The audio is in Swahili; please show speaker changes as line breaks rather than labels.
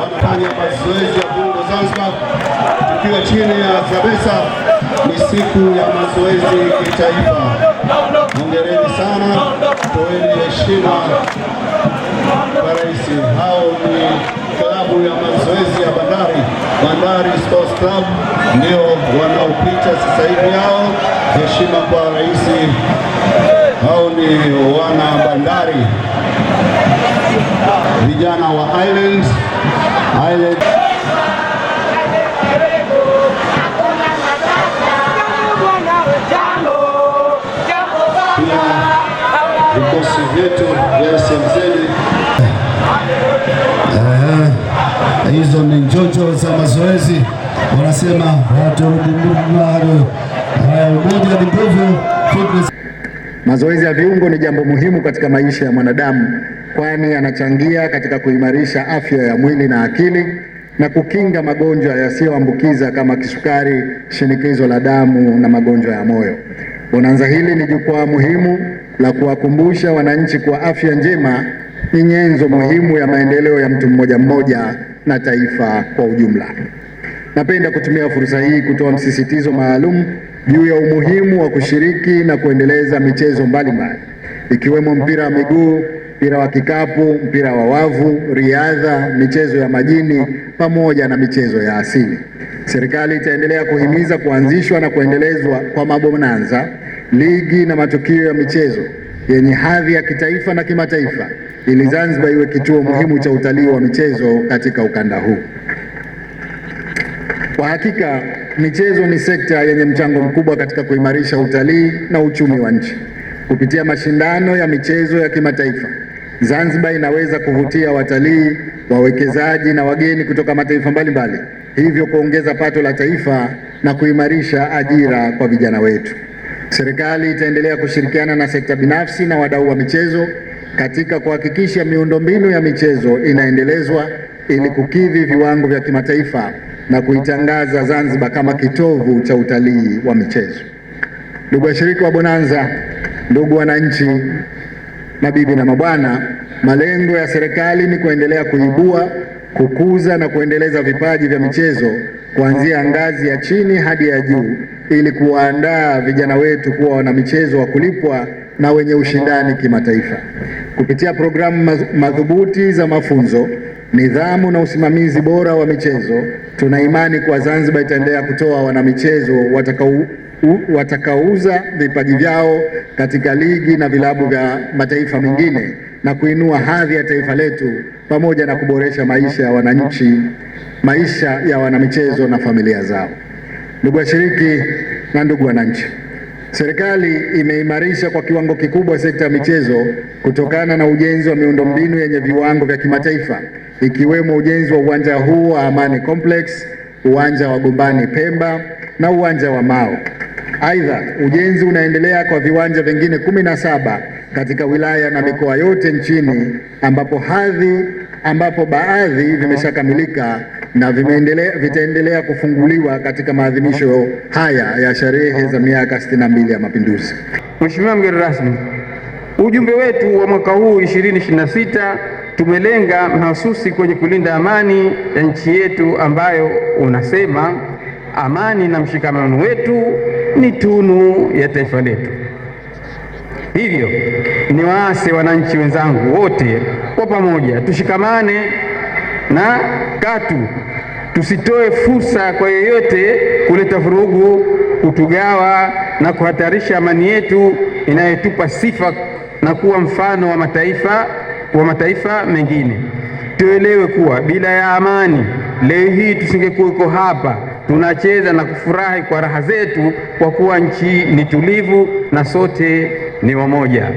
Wanafanya mazoezi ya viungo Zanzibar tukiwa chini ya Zabesa. Ni siku ya mazoezi kitaifa. Hongereni sana, toeni heshima kwa rais. Hao ni klabu ya mazoezi ya Bandari Sports Club, ndio wanaopita sasa hivi. Hao heshima kwa rais. Hao ni wana Bandari, vijana wa Island. Vikosi vyetu vya SMZ. Hizo ni njonjo za mazoezi, wanasema umoja ni nguvu. Mazoezi ya viungo ni jambo muhimu katika maisha ya mwanadamu, kwani yanachangia katika kuimarisha afya ya mwili na akili na kukinga magonjwa yasiyoambukiza kama kisukari, shinikizo la damu na magonjwa ya moyo. Bonanza hili ni jukwaa muhimu la kuwakumbusha wananchi kuwa afya njema ni nyenzo muhimu ya maendeleo ya mtu mmoja mmoja na taifa kwa ujumla. Napenda kutumia fursa hii kutoa msisitizo maalum juu ya umuhimu wa kushiriki na kuendeleza michezo mbalimbali ikiwemo mpira wa miguu, mpira wa kikapu, mpira wa wavu, riadha, michezo ya majini pamoja na michezo ya asili. Serikali itaendelea kuhimiza kuanzishwa na kuendelezwa kwa mabonanza, ligi na matukio ya michezo yenye hadhi ya kitaifa na kimataifa ili Zanzibar iwe kituo muhimu cha utalii wa michezo katika ukanda huu. Kwa hakika, michezo ni sekta yenye mchango mkubwa katika kuimarisha utalii na uchumi wa nchi. Kupitia mashindano ya michezo ya kimataifa, Zanzibar inaweza kuvutia watalii, wawekezaji na wageni kutoka mataifa mbalimbali, hivyo kuongeza pato la taifa na kuimarisha ajira kwa vijana wetu. Serikali itaendelea kushirikiana na sekta binafsi na wadau wa michezo katika kuhakikisha miundombinu ya michezo inaendelezwa ili kukidhi viwango vya kimataifa na kuitangaza Zanzibar kama kitovu cha utalii wa michezo. Ndugu washiriki wa Bonanza, ndugu wananchi, mabibi na mabwana, malengo ya serikali ni kuendelea kuibua, kukuza na kuendeleza vipaji vya michezo kuanzia ngazi ya chini hadi ya juu ili kuwaandaa vijana wetu kuwa wana michezo wa kulipwa na wenye ushindani kimataifa. Kupitia programu madhubuti za mafunzo, nidhamu na usimamizi bora wa michezo, tuna imani kuwa Zanzibar itaendelea kutoa wanamichezo watakaouza vipaji vyao katika ligi na vilabu vya mataifa mengine na kuinua hadhi ya taifa letu pamoja na kuboresha maisha ya wananchi, maisha ya wanamichezo na familia zao. Ndugu washiriki na ndugu wananchi, serikali imeimarisha kwa kiwango kikubwa sekta ya michezo kutokana na ujenzi wa miundombinu yenye viwango vya kimataifa, ikiwemo ujenzi wa uwanja huu wa Amani Complex, uwanja wa Gombani Pemba na uwanja wa Mao. Aidha, ujenzi unaendelea kwa viwanja vingine 17 katika wilaya na mikoa yote nchini ambapo baadhi vimeshakamilika na vitaendelea kufunguliwa katika maadhimisho haya ya sherehe za miaka 62 ya Mapinduzi.
Mheshimiwa mgeni rasmi, ujumbe wetu wa mwaka huu 2026 tumelenga mahususi kwenye kulinda amani ya nchi yetu ambayo unasema amani na mshikamano wetu ni tunu ya taifa letu. Hivyo niwaase wananchi wenzangu wote kwa pamoja tushikamane na katu tusitoe fursa kwa yeyote kuleta vurugu, kutugawa na kuhatarisha amani yetu inayotupa sifa na kuwa mfano wa mataifa mengine. Tuelewe kuwa bila ya amani leo hii tusingekuwa hapa tunacheza na kufurahi kwa raha zetu, kwa kuwa nchi ni tulivu na sote ni wamoja.